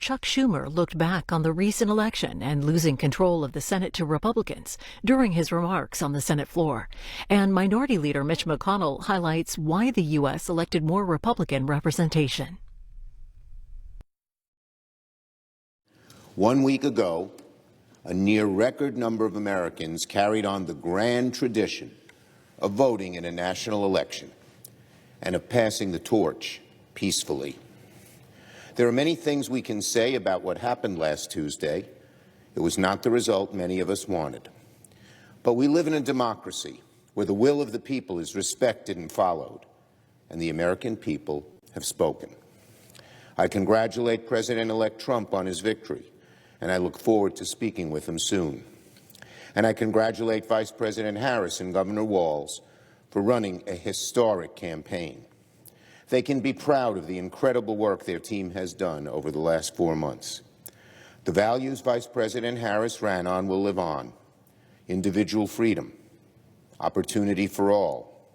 Chuck Schumer looked back on the recent election and losing control of the Senate to Republicans during his remarks on the Senate floor. And Minority Leader Mitch McConnell highlights why the U.S. elected more Republican representation. 1 week ago, a near record number of Americans carried on the grand tradition of voting in a national election and of passing the torch peacefully. There are many things we can say about what happened last Tuesday. It was not the result many of us wanted. But we live in a democracy where the will of the people is respected and followed, and the American people have spoken. I congratulate President-elect Trump on his victory, and I look forward to speaking with him soon. And I congratulate Vice President Harris and Governor Walz for running a historic campaign. They can be proud of the incredible work their team has done over the last 4 months. The values Vice President Harris ran on will live on: individual freedom, opportunity for all,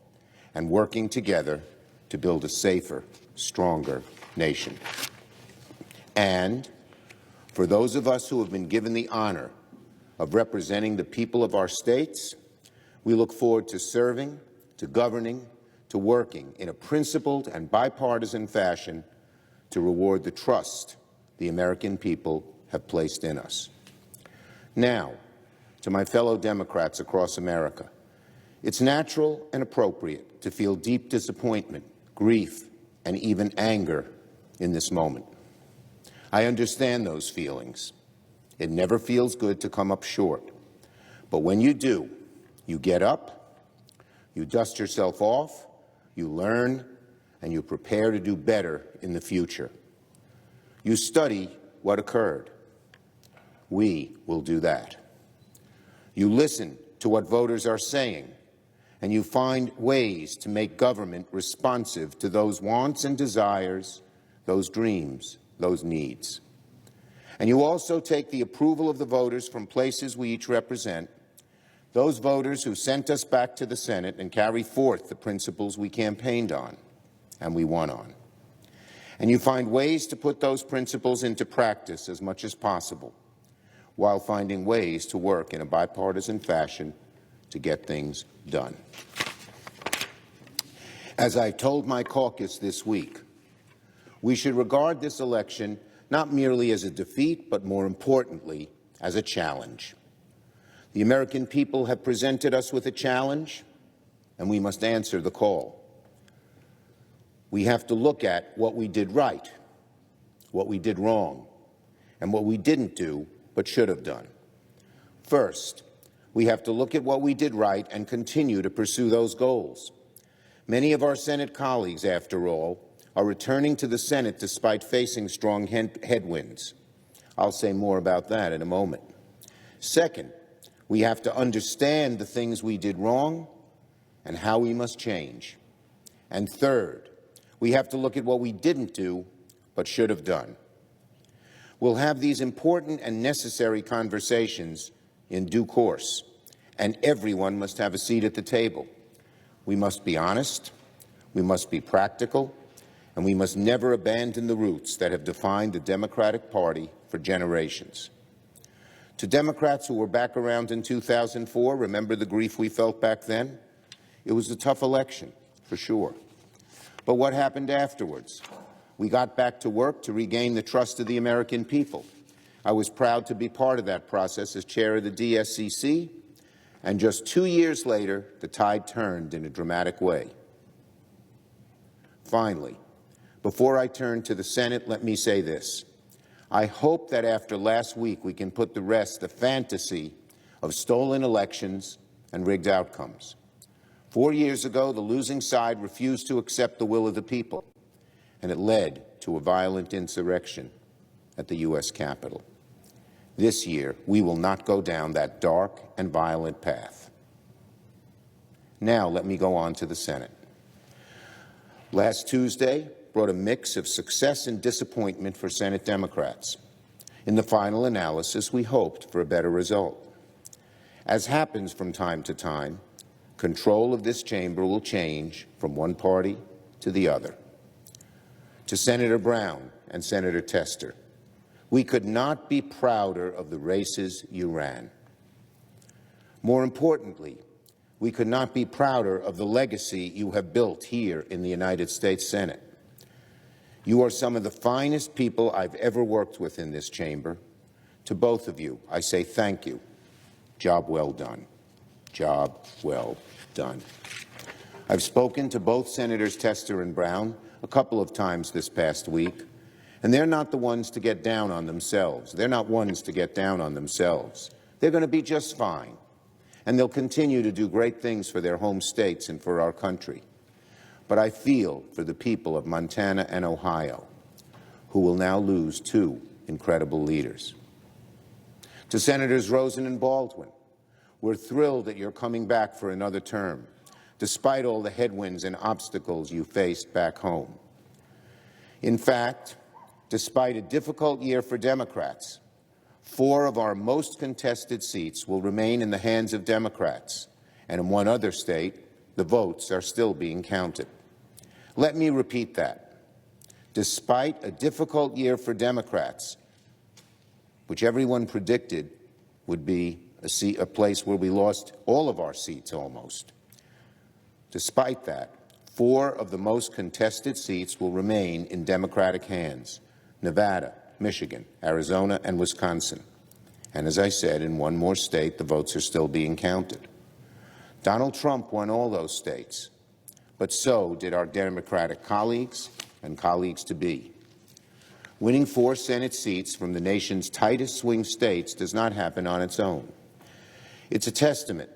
and working together to build a safer, stronger nation. And for those of us who have been given the honor of representing the people of our states, we look forward to serving, to governing, to working in a principled and bipartisan fashion to reward the trust the American people have placed in us. Now, to my fellow Democrats across America, it's natural and appropriate to feel deep disappointment, grief, and even anger in this moment. I understand those feelings. It never feels good to come up short. But when you do, you get up, you dust yourself off, you learn, and you prepare to do better in the future. You study what occurred. We will do that. You listen to what voters are saying, and you find ways to make government responsive to those wants and desires, those dreams, those needs. And you also take the approval of the voters from places we each represent, those voters who sent us back to the Senate, and carry forth the principles we campaigned on and we won on. And you find ways to put those principles into practice as much as possible, while finding ways to work in a bipartisan fashion to get things done. As I told my caucus this week, we should regard this election not merely as a defeat, but more importantly, as a challenge. The American people have presented us with a challenge, and we must answer the call. We have to look at what we did right, what we did wrong, and what we didn't do but should have done. First, we have to look at what we did right and continue to pursue those goals. Many of our Senate colleagues, after all, are returning to the Senate despite facing strong headwinds. I'll say more about that in a moment. Second, we have to understand the things we did wrong and how we must change. And third, we have to look at what we didn't do but should have done. We'll have these important and necessary conversations in due course, and everyone must have a seat at the table. We must be honest, we must be practical, and we must never abandon the roots that have defined the Democratic Party for generations. To Democrats who were back around in 2004, remember the grief we felt back then? It was a tough election, for sure. But what happened afterwards? We got back to work to regain the trust of the American people. I was proud to be part of that process as chair of the DSCC, and just 2 years later, the tide turned in a dramatic way. Finally, before I turn to the Senate, let me say this. I hope that after last week we can put to rest the fantasy of stolen elections and rigged outcomes. 4 years ago, the losing side refused to accept the will of the people, and it led to a violent insurrection at the U.S. Capitol. This year, we will not go down that dark and violent path. Now, let me go on to the Senate. Last Tuesday brought a mix of success and disappointment for Senate Democrats. In the final analysis, we hoped for a better result. As happens from time to time, control of this chamber will change from one party to the other. To Senator Brown and Senator Tester, We could not be prouder of the races you ran. More importantly, we could not be prouder of the legacy you have built here in the United States Senate. You are some of the finest people I've ever worked with in this chamber. To both of you, I say thank you. Job well done. Job well done. I've spoken to both Senators Tester and Brown a couple of times this past week, and they're not the ones to get down on themselves. They're not ones to get down on themselves. They're going to be just fine, and they'll continue to do great things for their home states and for our country. But I feel for the people of Montana and Ohio, who will now lose two incredible leaders. To Senators Rosen and Baldwin, we're thrilled that you're coming back for another term, despite all the headwinds and obstacles you faced back home. In fact, despite a difficult year for Democrats, 4 of our most contested seats will remain in the hands of Democrats, and in one other state, the votes are still being counted. Let me repeat that. Despite a difficult year for Democrats, which everyone predicted would be a place where we lost all of our seats almost, despite that, 4 of the most contested seats will remain in Democratic hands: Nevada, Michigan, Arizona, and Wisconsin. And as I said, in one more state, the votes are still being counted. Donald Trump won all those states, but so did our Democratic colleagues and colleagues-to-be. Winning 4 Senate seats from the nation's tightest swing states does not happen on its own. It's a testament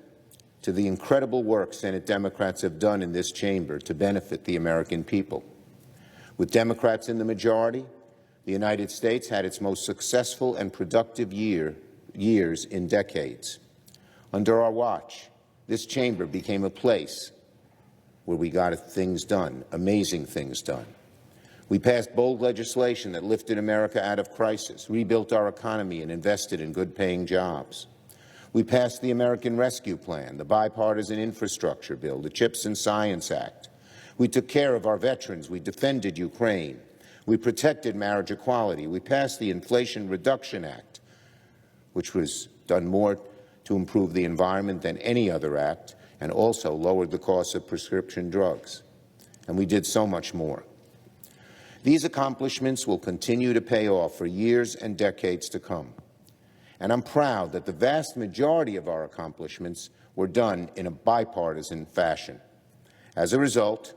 to the incredible work Senate Democrats have done in this chamber to benefit the American people. With Democrats in the majority, the United States had its most successful and productive years in decades. Under our watch, this chamber became a place where we got things done, amazing things done. We passed bold legislation that lifted America out of crisis, rebuilt our economy, and invested in good-paying jobs. We passed the American Rescue Plan, the bipartisan infrastructure bill, the CHIPS and Science Act. We took care of our veterans. We defended Ukraine. We protected marriage equality. We passed the Inflation Reduction Act, which was done more to improve the environment than any other act, and also lowered the cost of prescription drugs. And we did so much more. These accomplishments will continue to pay off for years and decades to come. And I'm proud that the vast majority of our accomplishments were done in a bipartisan fashion. As a result,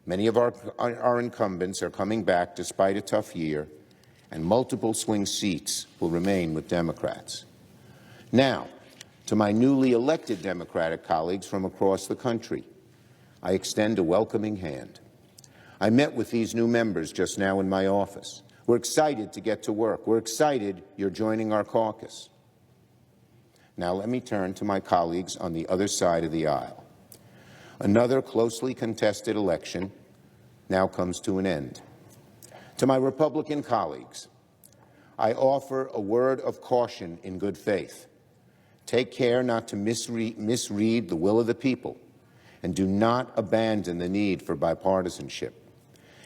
many of our incumbents are coming back despite a tough year, and multiple swing seats will remain with Democrats. Now, to my newly elected Democratic colleagues from across the country, I extend a welcoming hand. I met with these new members just now in my office. We're excited to get to work. We're excited you're joining our caucus. Now let me turn to my colleagues on the other side of the aisle. Another closely contested election now comes to an end. To my Republican colleagues, I offer a word of caution in good faith. Take care not to misread the will of the people, and do not abandon the need for bipartisanship.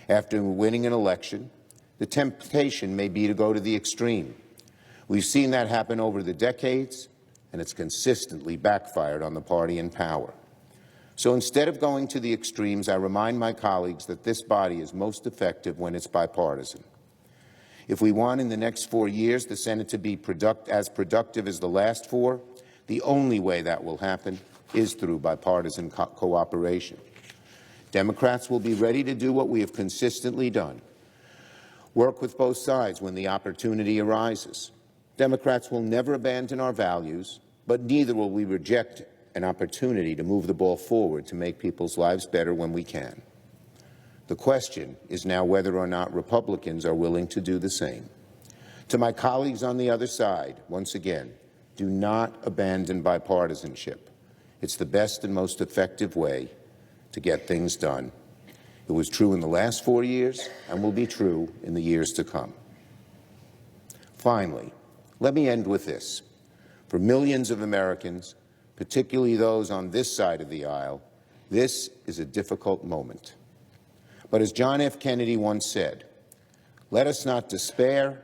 After winning an election, the temptation may be to go to the extreme. We've seen that happen over the decades, and it's consistently backfired on the party in power. So instead of going to the extremes, I remind my colleagues that this body is most effective when it's bipartisan. If we want in the next 4 years the Senate to be as productive as the last 4, the only way that will happen is through bipartisan cooperation. Democrats will be ready to do what we have consistently done: work with both sides when the opportunity arises. Democrats will never abandon our values, but neither will we reject an opportunity to move the ball forward to make people's lives better when we can. The question is now whether or not Republicans are willing to do the same. To my colleagues on the other side, once again, do not abandon bipartisanship. It's the best and most effective way to get things done. It was true in the last 4 years and will be true in the years to come. Finally, let me end with this. For millions of Americans, particularly those on this side of the aisle, this is a difficult moment. But as John F. Kennedy once said, let us not despair,